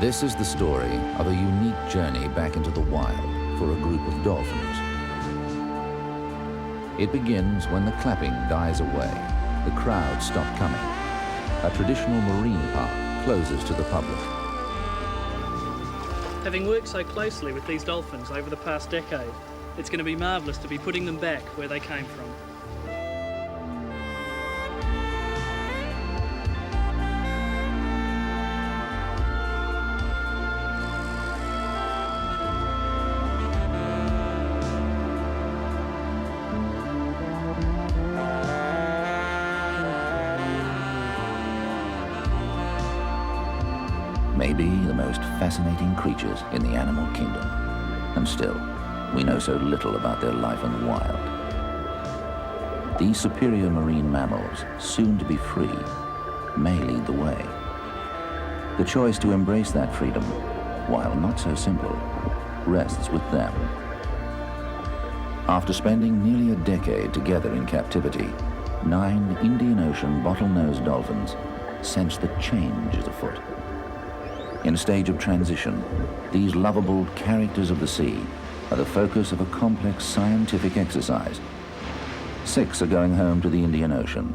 This is the story of a unique journey back into the wild for a group of dolphins. It begins when the clapping dies away, the crowds stop coming. A traditional marine park closes to the public. Having worked so closely with these dolphins over the past decade, it's going to be marvellous to be putting them back where they came from. Maybe the most fascinating creatures in the animal kingdom. And still, we know so little about their life in the wild. These superior marine mammals, soon to be free, may lead the way. The choice to embrace that freedom, while not so simple, rests with them. After spending nearly a decade together in captivity, 9 Indian Ocean bottlenose dolphins sense that change is afoot. In a stage of transition, these lovable characters of the sea are the focus of a complex scientific exercise. 6 are going home to the Indian Ocean,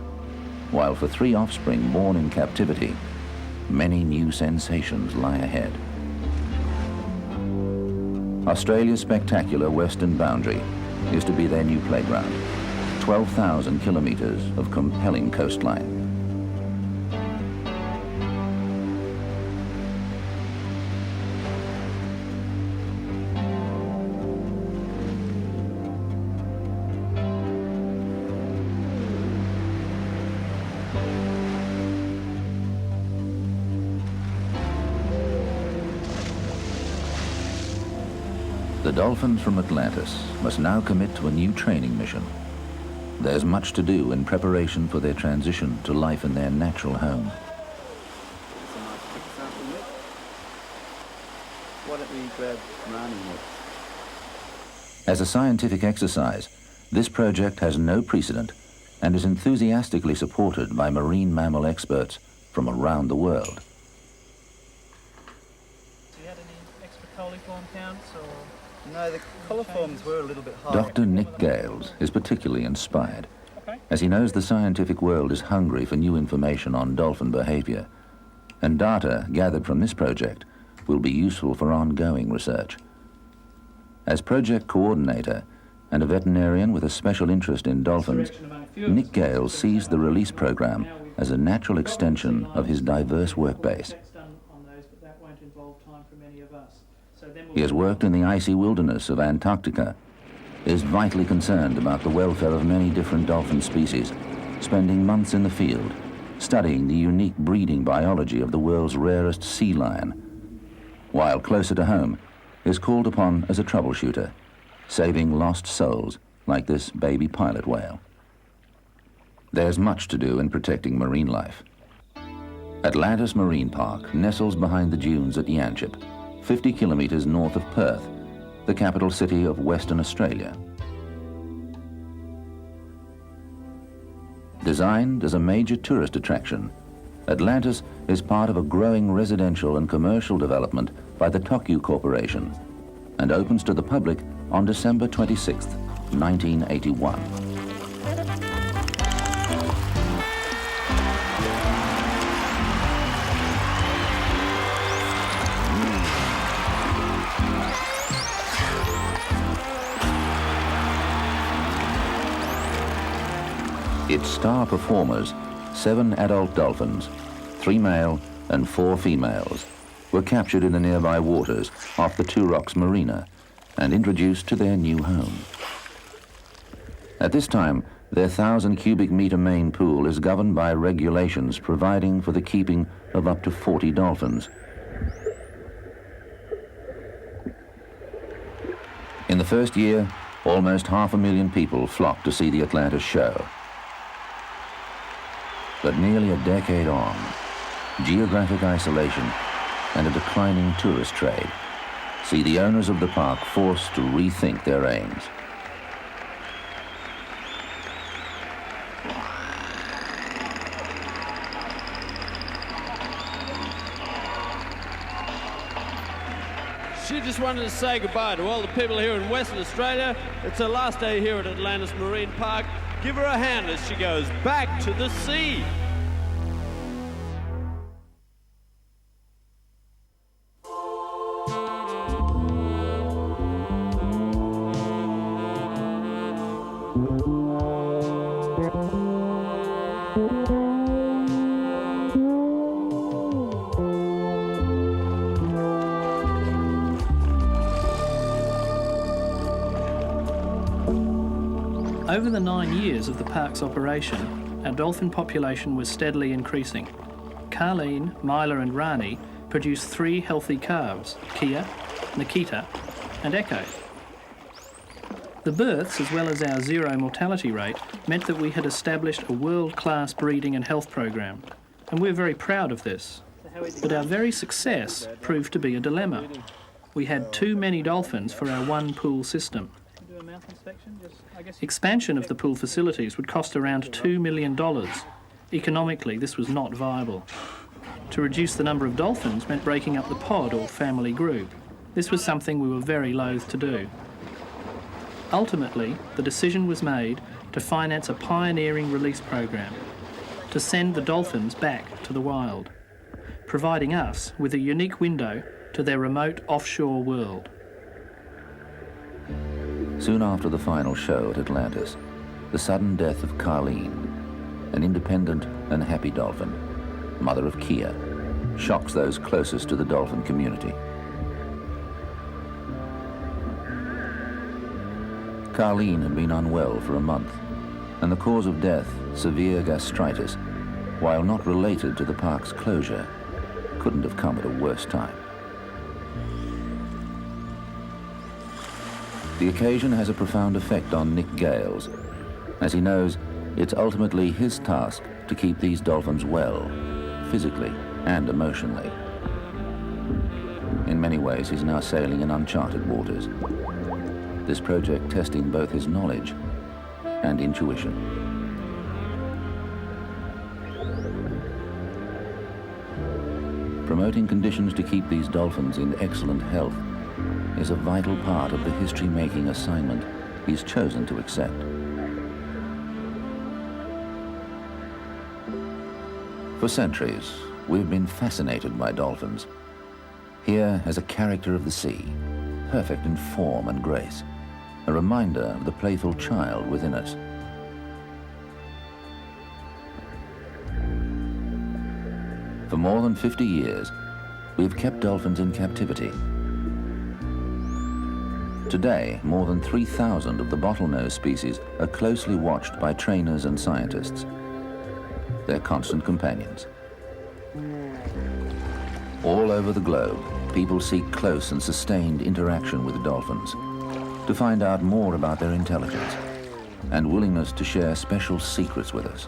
while for 3 offspring born in captivity, many new sensations lie ahead. Australia's spectacular western boundary is to be their new playground, 12,000 kilometers of compelling coastline. The dolphins from Atlantis must now commit to a new training mission. There's much to do in preparation for their transition to life in their natural home. Why don't we grab Rani? As a scientific exercise, this project has no precedent and is enthusiastically supported by marine mammal experts from around the world. So you had any extra coliform counts or? No, the coliforms were a little bit high. Dr. Nick Gales is particularly inspired, as he knows the scientific world is hungry for new information on dolphin behavior, and data gathered from this project will be useful for ongoing research. As project coordinator and a veterinarian with a special interest in dolphins, Nick Gales sees the release program as a natural extension of his diverse workbase. He has worked in the icy wilderness of Antarctica, is vitally concerned about the welfare of many different dolphin species, spending months in the field, studying the unique breeding biology of the world's rarest sea lion, while closer to home, is called upon as a troubleshooter, saving lost souls like this baby pilot whale. There's much to do in protecting marine life. Atlantis Marine Park nestles behind the dunes at Yanchep, 50 kilometers north of Perth, the capital city of Western Australia. Designed as a major tourist attraction, Atlantis is part of a growing residential and commercial development by the Tokyu Corporation and opens to the public on December 26, 1981. Its star performers, 7 adult dolphins, 3 male and 4 females, were captured in the nearby waters off the Two Rocks Marina and introduced to their new home. At this time, their 1,000 cubic meter main pool is governed by regulations providing for the keeping of up to 40 dolphins. In the first year, almost 500,000 people flocked to see the Atlantis show. But nearly a decade on, geographic isolation and a declining tourist trade see the owners of the park forced to rethink their aims. just wanted to say goodbye to all the people here in Western Australia. It's her last day here at Atlantis Marine Park. Give her a hand as she goes back to the sea. Over the 9 years of the park's operation, our dolphin population was steadily increasing. Carleen, Mila and Rani produced 3 healthy calves, Kia, Nikita and Echo. The births, as well as our 0 mortality rate, meant that we had established a world-class breeding and health program, and we're very proud of this. But our very success proved to be a dilemma. We had too many dolphins for our one pool system. Expansion of the pool facilities would cost around $2 million. Economically, this was not viable. To reduce the number of dolphins meant breaking up the pod or family group. This was something we were very loath to do. Ultimately, the decision was made to finance a pioneering release program, to send the dolphins back to the wild, providing us with a unique window to their remote offshore world. Soon after the final show at Atlantis, the sudden death of Carleen, an independent and happy dolphin, mother of Kia, shocks those closest to the dolphin community. Carleen had been unwell for a month, and the cause of death, severe gastritis, while not related to the park's closure, couldn't have come at a worse time. The occasion has a profound effect on Nick Gales, as he knows it's ultimately his task to keep these dolphins well, physically and emotionally. In many ways, he's now sailing in uncharted waters, this project testing both his knowledge and intuition. Promoting conditions to keep these dolphins in excellent health is a vital part of the history-making assignment he's chosen to accept. For centuries, we've been fascinated by dolphins. Here as a character of the sea, perfect in form and grace, a reminder of the playful child within us. For more than 50 years, we've kept dolphins in captivity. Today, more than 3,000 of the bottlenose species are closely watched by trainers and scientists. They're constant companions. All over the globe, people seek close and sustained interaction with dolphins to find out more about their intelligence and willingness to share special secrets with us.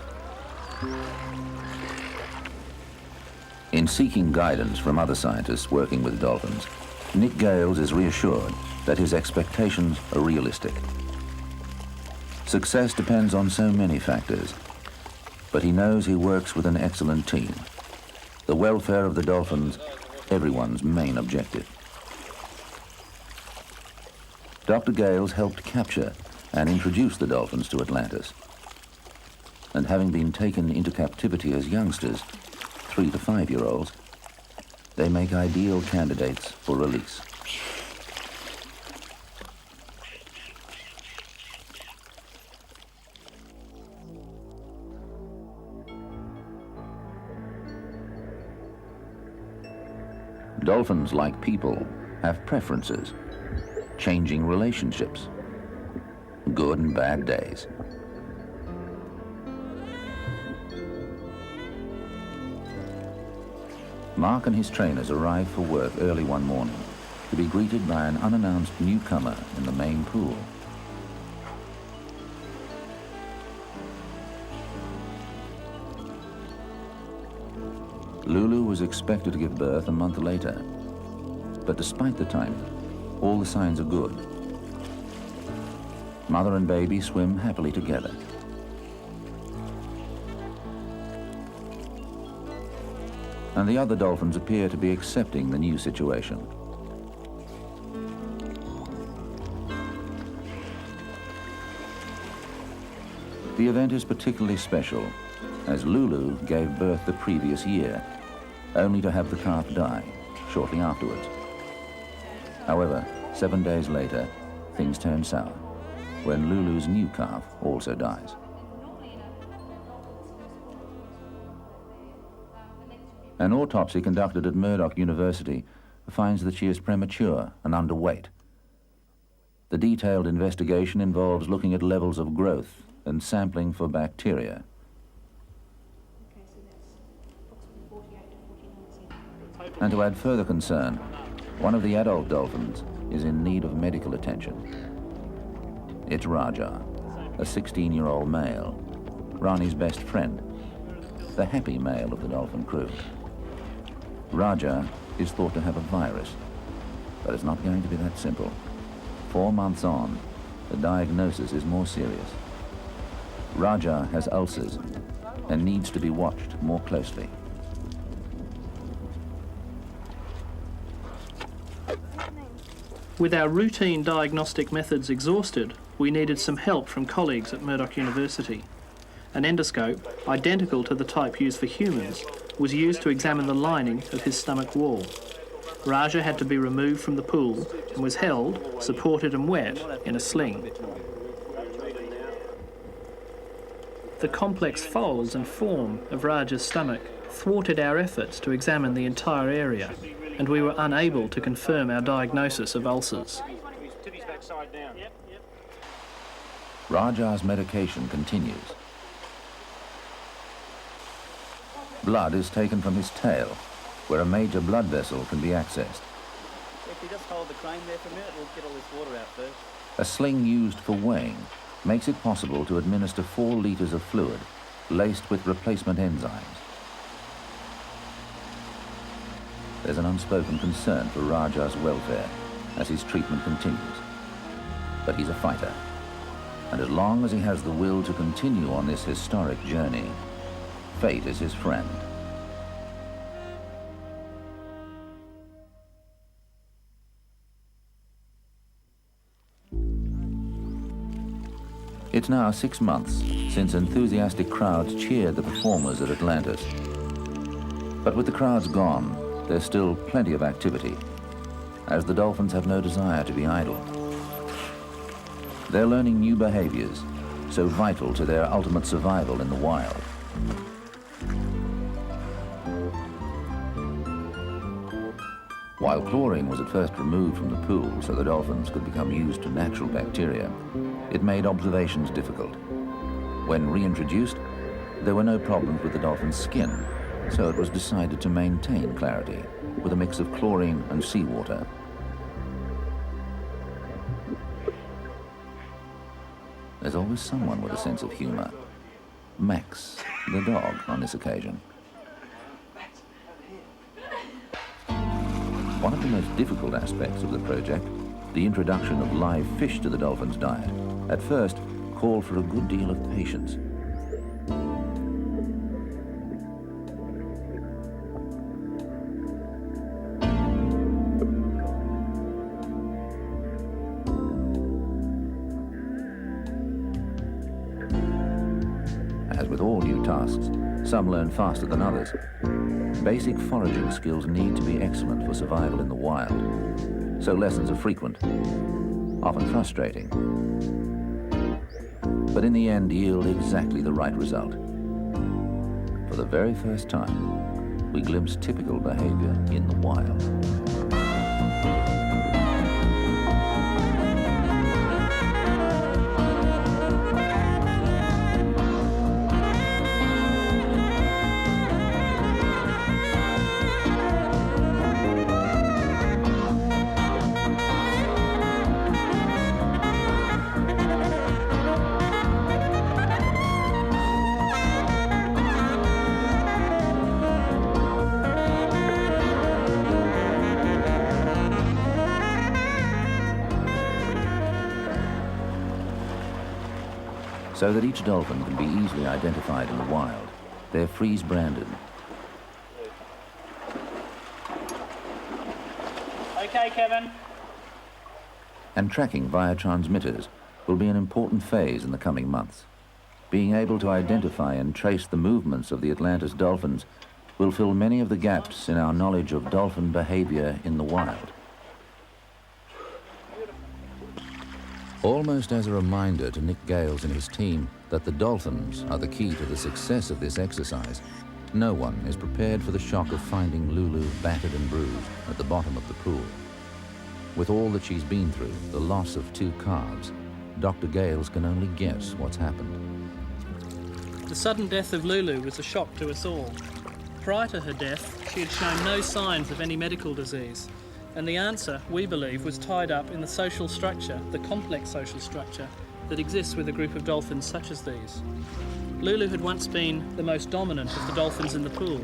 In seeking guidance from other scientists working with dolphins, Nick Gales is reassured that his expectations are realistic. Success depends on so many factors, but he knows he works with an excellent team. The welfare of the dolphins, everyone's main objective. Dr. Gales helped capture and introduce the dolphins to Atlantis. And having been taken into captivity as youngsters, 3 to 5-year-olds, they make ideal candidates for release. Dolphins, like people, have preferences, changing relationships, good and bad days. Mark and his trainers arrive for work early one morning to be greeted by an unannounced newcomer in the main pool. Lulu was expected to give birth a month later, but despite the timing, all the signs are good. Mother and baby swim happily together. And the other dolphins appear to be accepting the new situation. The event is particularly special, as Lulu gave birth the previous year, only to have the calf die shortly afterwards. However, 7 days later, things turn sour, when Lulu's new calf also dies. An autopsy conducted at Murdoch University finds that she is premature and underweight. The detailed investigation involves looking at levels of growth and sampling for bacteria. And to add further concern, one of the adult dolphins is in need of medical attention. It's Raja, a 16-year-old male, Rani's best friend, the happy male of the dolphin crew. Raja is thought to have a virus, but it's not going to be that simple. 4 months on, the diagnosis is more serious. Raja has ulcers and needs to be watched more closely. With our routine diagnostic methods exhausted, we needed some help from colleagues at Murdoch University. An endoscope, identical to the type used for humans, was used to examine the lining of his stomach wall. Raja had to be removed from the pool and was held, supported and wet, in a sling. The complex folds and form of Raja's stomach thwarted our efforts to examine the entire area, and we were unable to confirm our diagnosis of ulcers. Raja's medication continues. Blood is taken from his tail, where a major blood vessel can be accessed. If you just hold the crane there for a minute, we'll get all this water out first. A sling used for weighing makes it possible to administer 4 liters of fluid laced with replacement enzymes. There's an unspoken concern for Raja's welfare as his treatment continues. But he's a fighter, and as long as he has the will to continue on this historic journey, fate is his friend. It's now 6 months since enthusiastic crowds cheered the performers at Atlantis. But with the crowds gone, there's still plenty of activity, as the dolphins have no desire to be idle. They're learning new behaviors, so vital to their ultimate survival in the wild. While chlorine was at first removed from the pool so the dolphins could become used to natural bacteria, it made observations difficult. When reintroduced, there were no problems with the dolphin's skin, so it was decided to maintain clarity with a mix of chlorine and seawater. There's always someone with a sense of humor. Max, the dog, on this occasion. One of the most difficult aspects of the project, the introduction of live fish to the dolphins' diet, at first called for a good deal of patience. As with all new tasks, some learn faster than others. Basic foraging skills need to be excellent for survival in the wild, so lessons are frequent, often frustrating, but in the end yield exactly the right result. For the very first time, we glimpse typical behavior in the wild. So that each dolphin can be easily identified in the wild, they're freeze-branded. Okay, Kevin. And tracking via transmitters will be an important phase in the coming months, Being able to identify and trace the movements of the Atlantis dolphins will fill many of the gaps in our knowledge of dolphin behavior in the wild. Almost as a reminder to Nick Gales and his team that the dolphins are the key to the success of this exercise, no one is prepared for the shock of finding Lulu battered and bruised at the bottom of the pool. With all that she's been through, the loss of 2 calves, Dr. Gales can only guess what's happened. The sudden death of Lulu was a shock to us all. Prior to her death, she had shown no signs of any medical disease, and the answer, we believe, was tied up in the social structure, the complex social structure, that exists with a group of dolphins such as these. Lulu had once been the most dominant of the dolphins in the pool,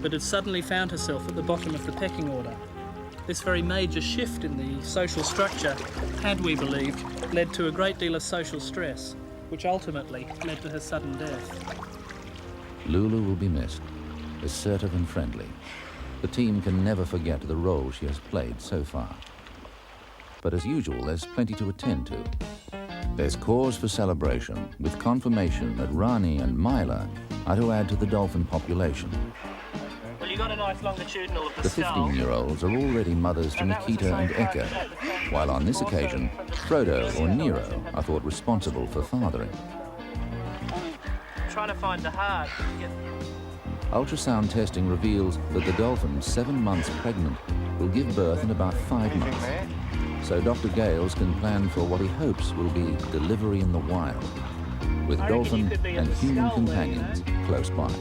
but had suddenly found herself at the bottom of the pecking order. This very major shift in the social structure had, we believed, led to a great deal of social stress, which ultimately led to her sudden death. Lulu will be missed, assertive and friendly. The team can never forget the role she has played so far. But as usual, there's plenty to attend to. There's cause for celebration, with confirmation that Rani and Myla are to add to the dolphin population. Well, you got a nice longitudinal of The 15-year-olds are already mothers to Nikita and Echo, while on this occasion, Frodo or Nero are thought responsible for fathering. I'm trying to find the heart. Ultrasound testing reveals that the dolphin, 7 months pregnant, will give birth in about 5 months. So Dr. Gales can plan for what he hopes will be delivery in the wild, with dolphin and human companions close by.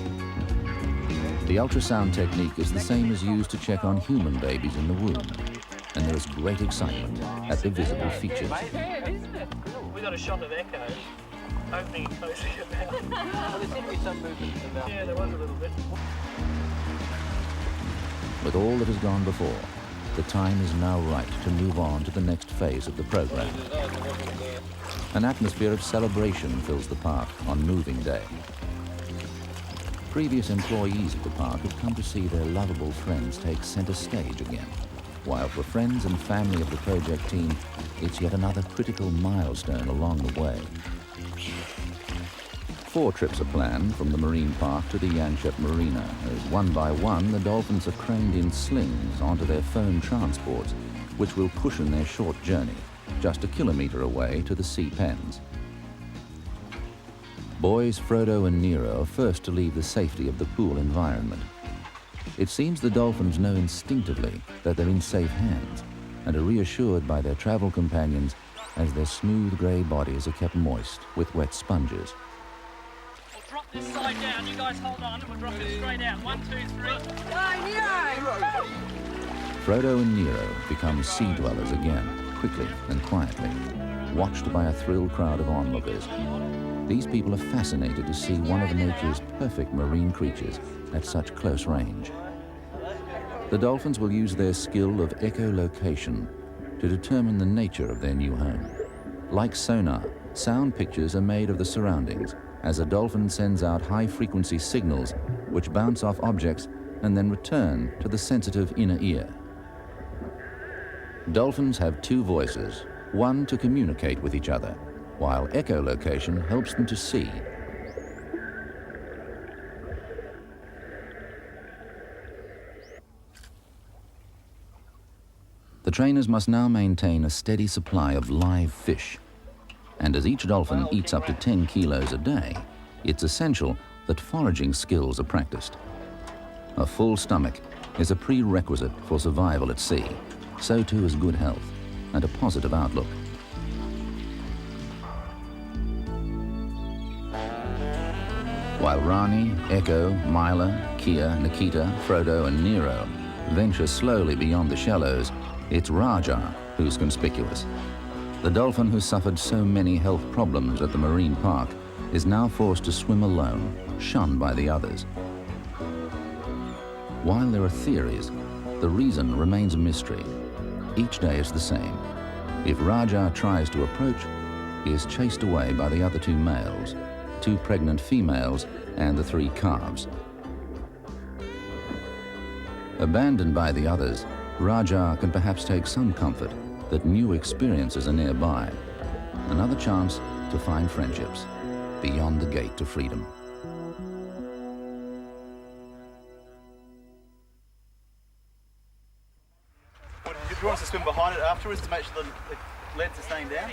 The ultrasound technique is the same as used to check on human babies in the womb, and there is great excitement at the visible features. We got a shot of Echo opening and closing her mouth. Well, there seemed to be some movement about. Yeah, there was a little bit. With all that has gone before, the time is now right to move on to the next phase of the program. An atmosphere of celebration fills the park on moving day. Previous employees of the park have come to see their lovable friends take center stage again, while for friends and family of the project team, it's yet another critical milestone along the way. 4 trips are planned from the marine park to the Yanchep Marina, as one by one the dolphins are craned in slings onto their foam transports, which will cushion their short journey, just a kilometre away to the sea pens. Boys Frodo and Nero are first to leave the safety of the pool environment. It seems the dolphins know instinctively that they're in safe hands and are reassured by their travel companions as their smooth grey bodies are kept moist with wet sponges. We'll drop this side down, you guys hold on and we'll drop it straight out. 1, 2, 3. Frodo and Nero become sea dwellers again, quickly and quietly, watched by a thrilled crowd of onlookers. These people are fascinated to see one of nature's perfect marine creatures at such close range. The dolphins will use their skill of echolocation to determine the nature of their new home. Like sonar, sound pictures are made of the surroundings as a dolphin sends out high-frequency signals which bounce off objects and then return to the sensitive inner ear. Dolphins have 2 voices, one to communicate with each other, while echolocation helps them to see. The trainers must now maintain a steady supply of live fish. And as each dolphin eats up to 10 kilos a day, it's essential that foraging skills are practiced. A full stomach is a prerequisite for survival at sea. So too is good health and a positive outlook. While Rani, Echo, Myla, Kia, Nikita, Frodo and Nero venture slowly beyond the shallows, it's Raja who's conspicuous. The dolphin who suffered so many health problems at the marine park is now forced to swim alone, shunned by the others. While there are theories, the reason remains a mystery. Each day is the same. If Raja tries to approach, he is chased away by the other 2 males, 2 pregnant females, and the 3 calves. Abandoned by the others, Raja can perhaps take some comfort that new experiences are nearby, another chance to find friendships. beyond the gate to freedom. Do you want us to swim behind it afterwards to make sure the leads are staying down?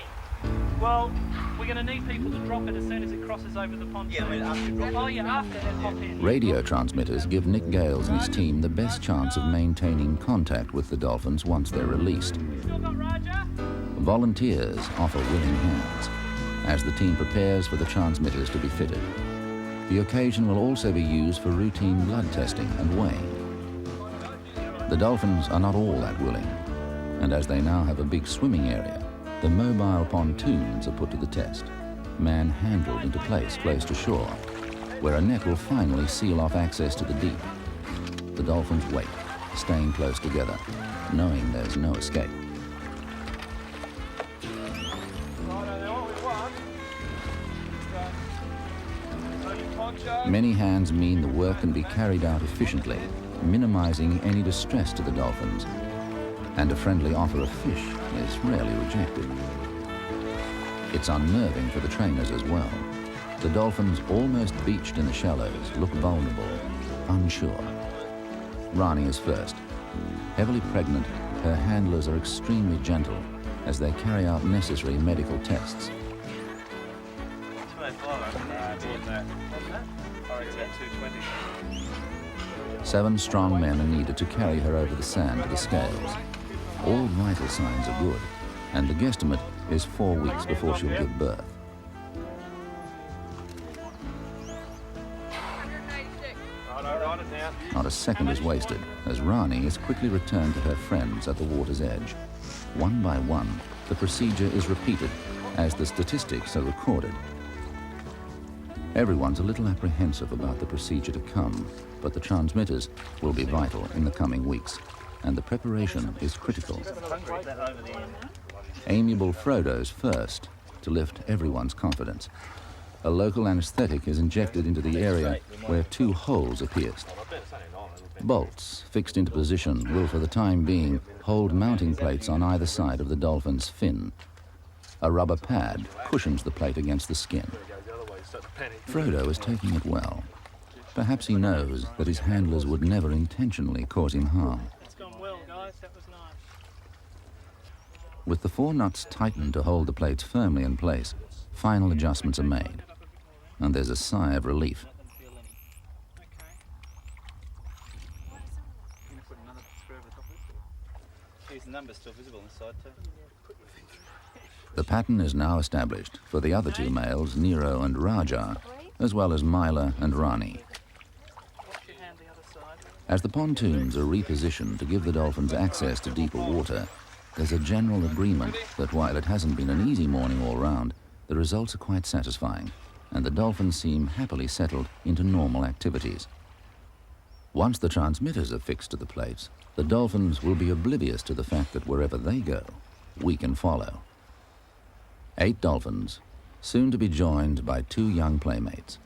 Well, we're going to need people to drop it as soon as it crosses over the pontoon. Yeah, I mean after you drop it. Oh yeah, after then hop in. Radio transmitters give Nick Gales and his team the best chance of maintaining contact with the dolphins once they're released. Still got Roger? Volunteers offer willing hands as the team prepares for the transmitters to be fitted. The occasion will also be used for routine blood testing and weighing. The dolphins are not all that willing, and as they now have a big swimming area, the mobile pontoons are put to the test, man-handled into place close to shore, where a net will finally seal off access to the deep. The dolphins wait, staying close together, knowing there's no escape. Many hands mean the work can be carried out efficiently, minimizing any distress to the dolphins, and a friendly offer of fish is rarely rejected. It's unnerving for the trainers as well. The dolphins, almost beached in the shallows, look vulnerable, unsure. Rani is first. Heavily pregnant, her handlers are extremely gentle as they carry out necessary medical tests. 7 strong men are needed to carry her over the sand to the scales. All vital signs are good, and the guesstimate is 4 weeks before she'll give birth. Not a second is wasted, as Rani is quickly returned to her friends at the water's edge. One by one, the procedure is repeated as the statistics are recorded. Everyone's a little apprehensive about the procedure to come, but the transmitters will be vital in the coming weeks, and the preparation is critical. Amiable Frodo's first to lift everyone's confidence. A local anesthetic is injected into the area where 2 holes are pierced. Bolts fixed into position will, for the time being, hold mounting plates on either side of the dolphin's fin. A rubber pad cushions the plate against the skin. Frodo is taking it well. Perhaps he knows that his handlers would never intentionally cause him harm. It's gone well, guys. That was nice. With the 4 nuts tightened to hold the plates firmly in place, final adjustments are made, and there's a sigh of relief. The number's still visible on the side too. The pattern is now established for the other 2 males, Nero and Raja, as well as Myla and Rani. As the pontoons are repositioned to give the dolphins access to deeper water, there's a general agreement that while it hasn't been an easy morning all round, the results are quite satisfying, and the dolphins seem happily settled into normal activities. Once the transmitters are fixed to the plates, the dolphins will be oblivious to the fact that wherever they go, we can follow. 8 dolphins, soon to be joined by 2 young playmates.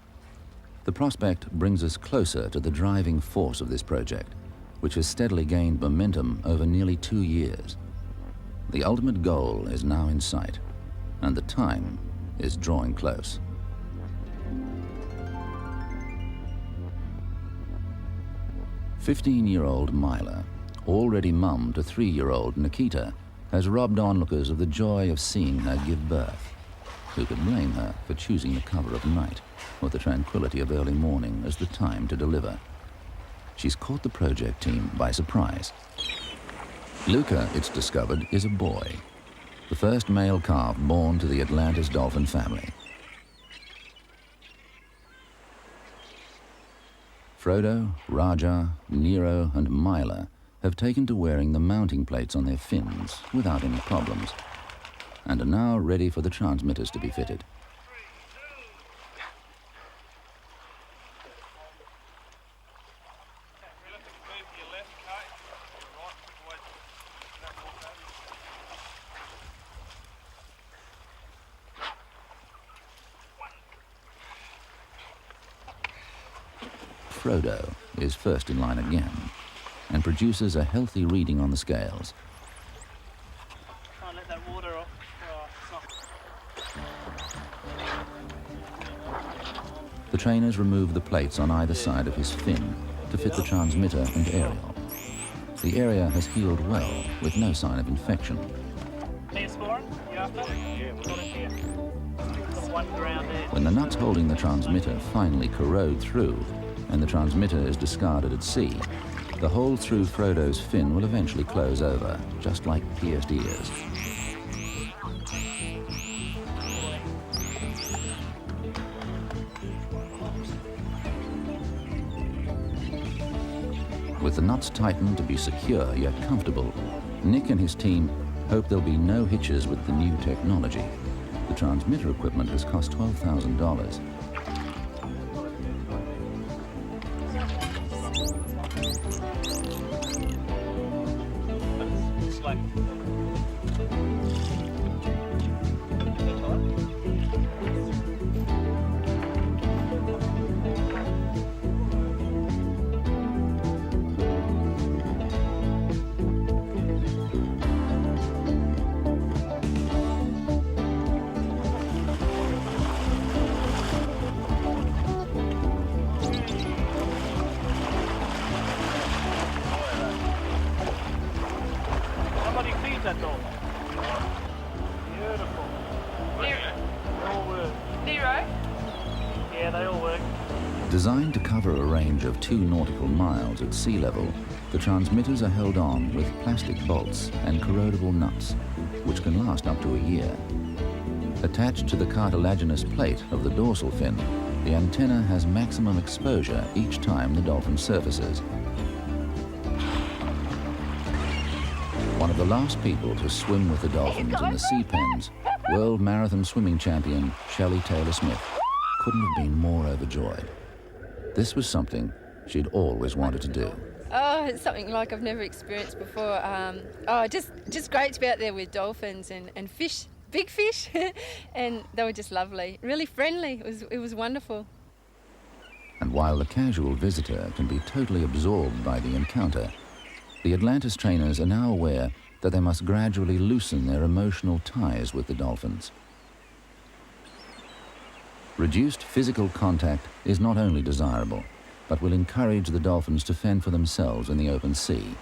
The prospect brings us closer to the driving force of this project, which has steadily gained momentum over nearly 2 years. The ultimate goal is now in sight, and the time is drawing close. "15-year-old Myla, already mum to 3-year-old Nikita, has robbed onlookers of the joy of seeing her give birth. Who could blame her for choosing the cover of night or the tranquility of early morning as the time to deliver? She's caught the project team by surprise. Luca, it's discovered, is a boy, the first male calf born to the Atlantis dolphin family. Frodo, Raja, Nero, and Myla have taken to wearing the mounting plates on their fins without any problems, and are now ready for the transmitters to be fitted. Frodo is first in line again and produces a healthy reading on the scales. Try and let that water off. Oh, it's not. The trainers remove the plates on either side of his fin to fit the transmitter and aerial. The area has healed well, with no sign of infection. When the nuts holding the transmitter finally corrode through, and the transmitter is discarded at sea, the hole through Frodo's fin will eventually close over, just like pierced ears. With the nuts tightened to be secure yet comfortable, Nick and his team hope there'll be no hitches with the new technology. The transmitter equipment has cost $12,000. Designed to cover a range of 2 nautical miles at sea level, the transmitters are held on with plastic bolts and corrodable nuts, which can last up to a year. Attached to the cartilaginous plate of the dorsal fin, the antenna has maximum exposure each time the Dolphin surfaces. One of the last people to swim with the Dolphins in the sea pens, world marathon swimming champion Shelley Taylor-Smith, couldn't have been more overjoyed. This was something she'd always wanted to do. Oh, it's something like I've never experienced before. Just great to be out there with dolphins and fish, big fish, and they were just lovely, really friendly. It was wonderful. And while the casual visitor can be totally absorbed by the encounter, the Atlantis trainers are now aware that they must gradually loosen their emotional ties with the dolphins. Reduced physical contact is not only desirable, but will encourage the dolphins to fend for themselves in the open sea,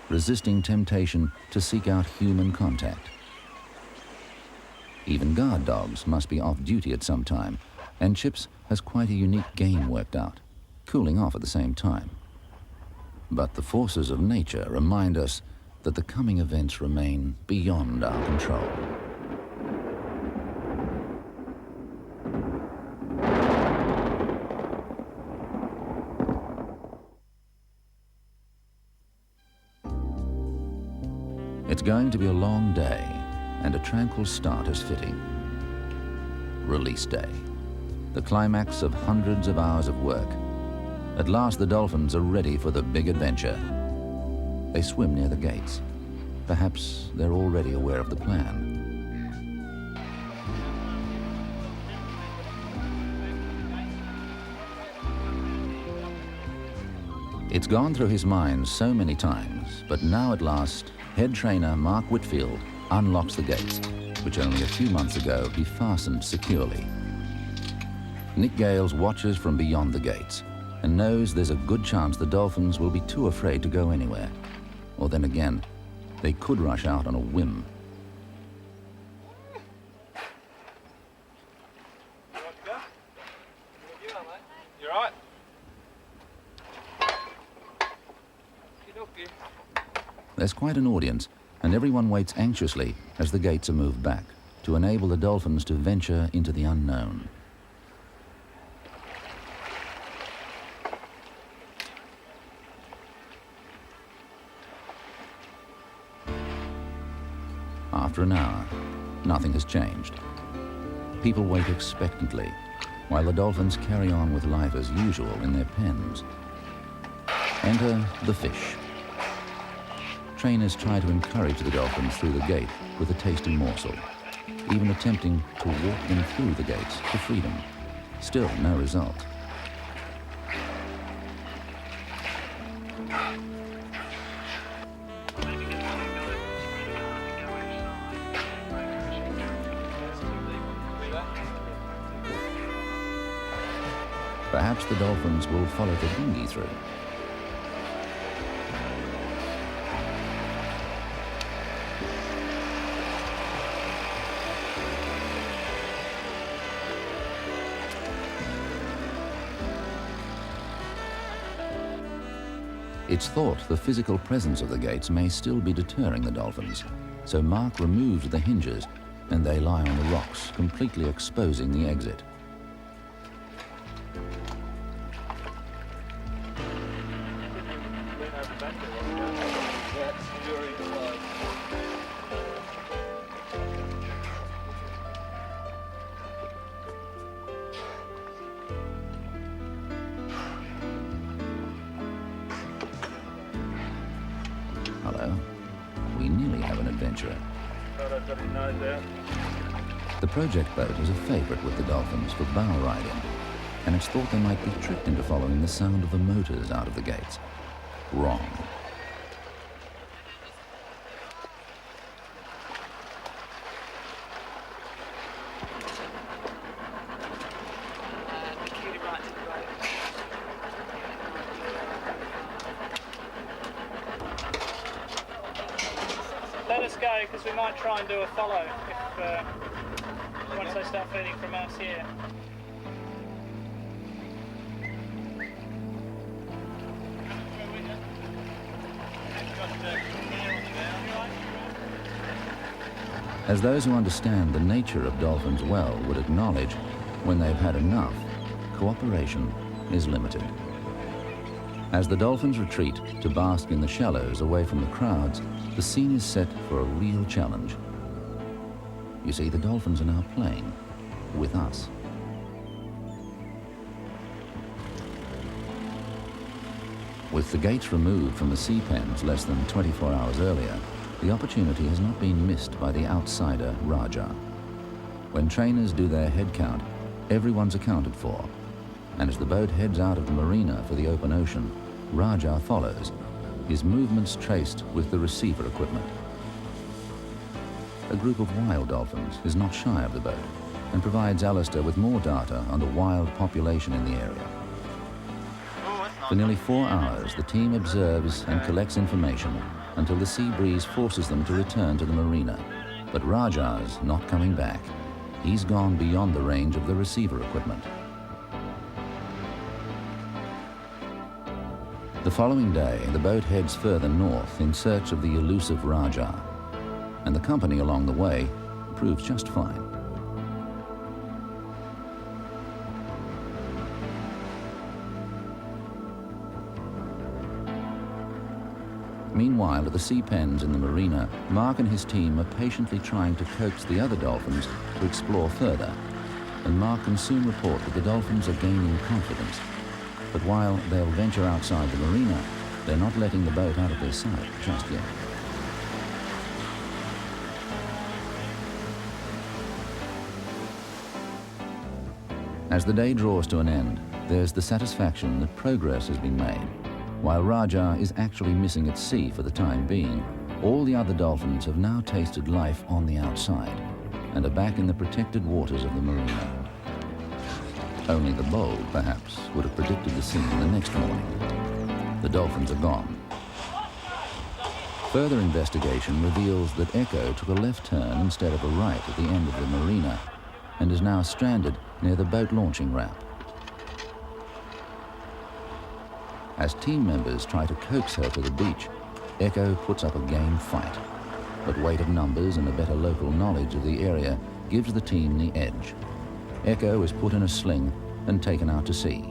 resisting temptation to seek out human contact. Even guard dogs must be off duty at some time, and Chips has quite a unique game worked out, cooling off at the same time. But the forces of nature remind us that the coming events remain beyond our control. It's going to be a long day, and a tranquil start is fitting. Release day, the climax of hundreds of hours of work. At last the Dolphins are ready for the big adventure. They swim near the gates. Perhaps they're already aware of the plan. It's gone through his mind so many times, but now at last, head trainer Mark Whitfield unlocks the gates, which only a few months ago he fastened securely. Nick Gales watches from beyond the gates and knows there's a good chance the Dolphins will be too afraid to go anywhere. Or then again, they could rush out on a whim. You want to go? You are, mate. You all right? There's quite an audience, and everyone waits anxiously as the gates are moved back to enable the Dolphins to venture into the unknown. After an hour, nothing has changed. People wait expectantly, while the Dolphins carry on with life as usual in their pens. Enter the fish. Trainers try to encourage the Dolphins through the gate with a tasty morsel, even attempting to walk them through the gates to freedom. Still no result. Perhaps the Dolphins will follow the dinghy through. It's thought the physical presence of the gates may still be deterring the Dolphins, so Mark removes the hinges and they lie on the rocks, completely exposing the exit. Hello. We nearly have an adventurer. The project boat is a favourite with the Dolphins for bow riding, and it's thought they might be tricked into following the sound of the motors out of the gates. Wrong. Let us go, because we might try and do a follow if once they start feeding from us here. As those who understand the nature of dolphins well would acknowledge, when they've had enough, cooperation is limited. As the dolphins retreat to bask in the shallows away from the crowds, the scene is set for a real challenge. You see, the dolphins are now playing with us. With the gates removed from the sea pens less than 24 hours earlier, the opportunity has not been missed by the outsider Raja. When trainers do their head count, everyone's accounted for. And as the boat heads out of the marina for the open ocean, Raja follows, his movements traced with the receiver equipment. A group of wild dolphins is not shy of the boat and provides Alistair with more data on the wild population in the area. For nearly 4 hours, the team observes and collects information until the sea breeze forces them to return to the marina. But Raja's not coming back. He's gone beyond the range of the receiver equipment. The following day, the boat heads further north in search of the elusive Raja, and the company along the way proves just fine. Meanwhile, at the sea pens in the marina, Mark and his team are patiently trying to coax the other dolphins to explore further, and Mark can soon report that the dolphins are gaining confidence. But while they'll venture outside the marina, they're not letting the boat out of their sight just yet. As the day draws to an end, there's the satisfaction that progress has been made. While Raja is actually missing at sea for the time being, all the other dolphins have now tasted life on the outside and are back in the protected waters of the marina. Only the bold, perhaps, would have predicted the scene the next morning. The dolphins are gone. Further investigation reveals that Echo took a left turn instead of a right at the end of the marina and is now stranded near the boat launching ramp. As team members try to coax her to the beach, Echo puts up a game fight. But weight of numbers and a better local knowledge of the area gives the team the edge. Echo is put in a sling and taken out to sea.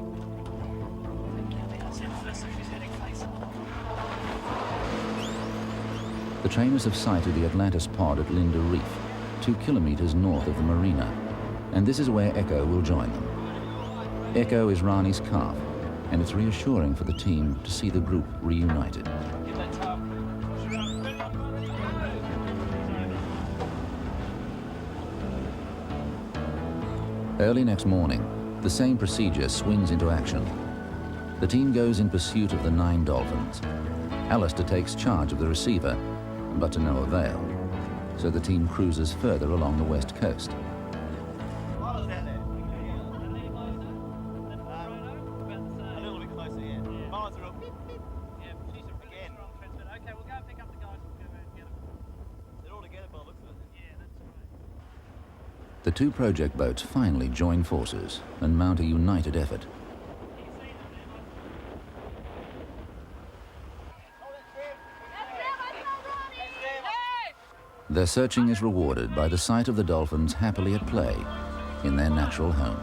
The trainers have sighted the Atlantis pod at Linda Reef, 2 kilometers north of the marina, and this is where Echo will join them. Echo is Rani's calf, and it's reassuring for the team to see the group reunited. Early next morning, the same procedure swings into action. The team goes in pursuit of the 9 dolphins. Alistair takes charge of the receiver, but to no avail, so the team cruises further along the west coast. The two project boats finally join forces and mount a united effort. Their searching is rewarded by the sight of the dolphins happily at play in their natural home.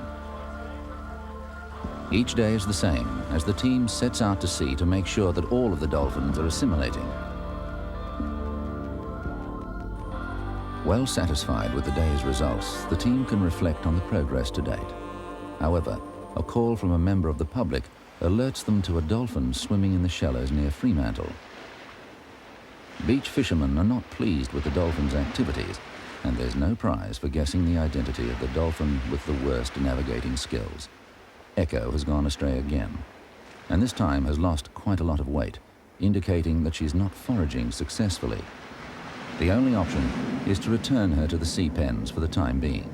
Each day is the same as the team sets out to sea to make sure that all of the dolphins are assimilating. Well satisfied with the day's results, the team can reflect on the progress to date. However, a call from a member of the public alerts them to a dolphin swimming in the shallows near Fremantle. Beach fishermen are not pleased with the dolphin's activities, and there's no prize for guessing the identity of the dolphin with the worst navigating skills. Echo has gone astray again, and this time has lost quite a lot of weight, indicating that she's not foraging successfully. The only option is to return her to the sea pens for the time being.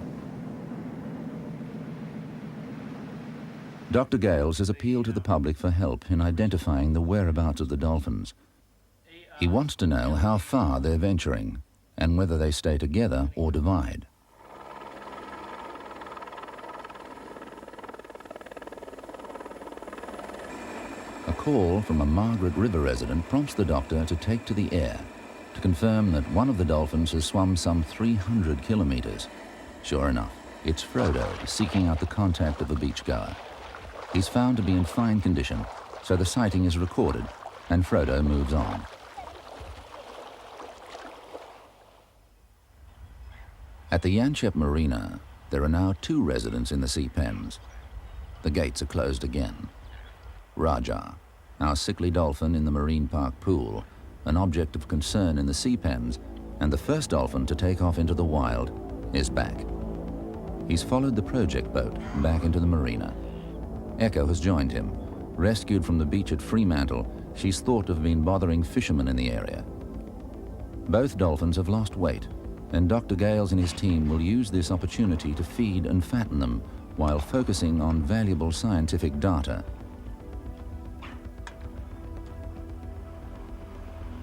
Dr. Gales has appealed to the public for help in identifying the whereabouts of the dolphins. He wants to know how far they're venturing and whether they stay together or divide. A call from a Margaret River resident prompts the doctor to take to the air to confirm that one of the dolphins has swum some 300 kilometers. Sure enough, it's Frodo seeking out the contact of a beachgoer. He's found to be in fine condition, so the sighting is recorded and Frodo moves on. At the Yanchep Marina, there are now 2 residents in the sea pens. The gates are closed again. Raja, our sickly dolphin in the Marine Park pool, an object of concern in the sea pens, and the first dolphin to take off into the wild, is back. He's followed the project boat back into the marina. Echo has joined him. Rescued from the beach at Fremantle, she's thought to have been bothering fishermen in the area. Both dolphins have lost weight, and Dr. Gales and his team will use this opportunity to feed and fatten them while focusing on valuable scientific data.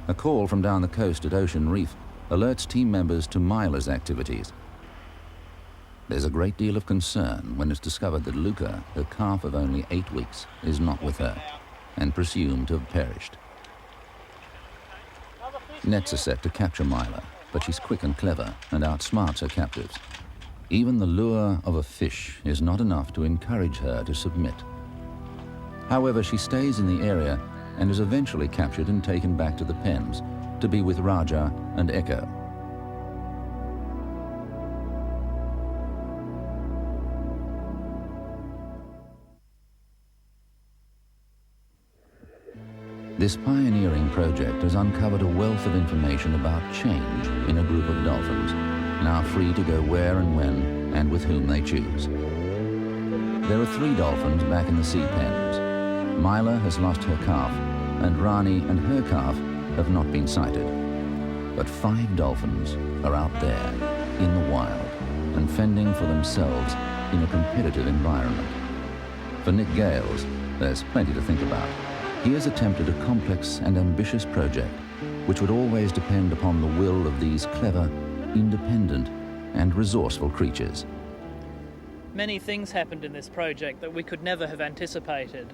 A call from down the coast at Ocean Reef alerts team members to Myla's activities. There's a great deal of concern when it's discovered that Luca, her calf of only 8 weeks, is not with her and presumed to have perished. Nets are set to capture Myla, but she's quick and clever and outsmarts her captives. Even the lure of a fish is not enough to encourage her to submit. However, she stays in the area and is eventually captured and taken back to the pens to be with Raja and Echo. This pioneering project has uncovered a wealth of information about change in a group of dolphins, now free to go where and when and with whom they choose. There are 3 dolphins back in the sea pens. Myla has lost her calf, and Rani and her calf have not been sighted. But 5 dolphins are out there, in the wild, and fending for themselves in a competitive environment. For Nick Gales, there's plenty to think about. He has attempted a complex and ambitious project, which would always depend upon the will of these clever, independent, and resourceful creatures. Many things happened in this project that we could never have anticipated.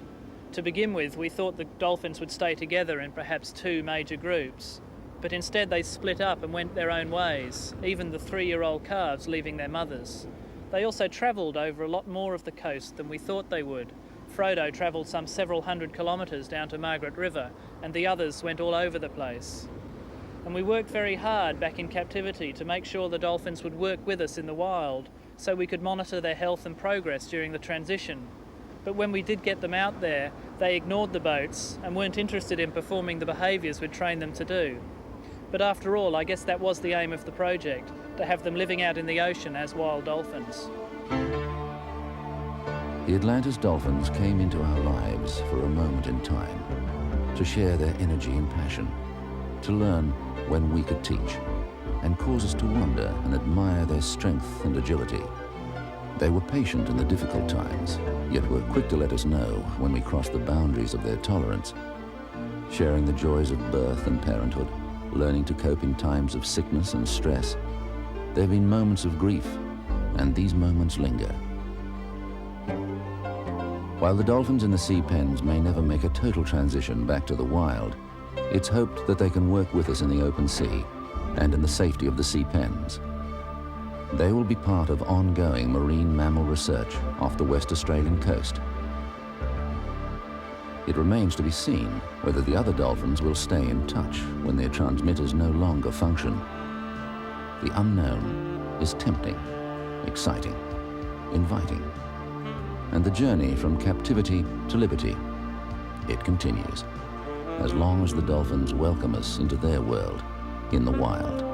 To begin with, we thought the dolphins would stay together in perhaps 2 major groups, but instead they split up and went their own ways, even the 3-year-old calves leaving their mothers. They also travelled over a lot more of the coast than we thought they would. Frodo travelled some several hundred kilometres down to Margaret River, and the others went all over the place. And we worked very hard back in captivity to make sure the dolphins would work with us in the wild, so we could monitor their health and progress during the transition. But when we did get them out there, they ignored the boats and weren't interested in performing the behaviours we'd trained them to do. But after all, I guess that was the aim of the project, to have them living out in the ocean as wild dolphins. The Atlantis dolphins came into our lives for a moment in time, to share their energy and passion, to learn when we could teach, and cause us to wonder and admire their strength and agility. They were patient in the difficult times, yet were quick to let us know when we crossed the boundaries of their tolerance. Sharing the joys of birth and parenthood, learning to cope in times of sickness and stress. There have been moments of grief, and these moments linger. While the dolphins in the sea pens may never make a total transition back to the wild, it's hoped that they can work with us in the open sea and in the safety of the sea pens. They will be part of ongoing marine mammal research off the West Australian coast. It remains to be seen whether the other dolphins will stay in touch when their transmitters no longer function. The unknown is tempting, exciting, inviting. And the journey from captivity to liberty, it continues, as long as the dolphins welcome us into their world in the wild.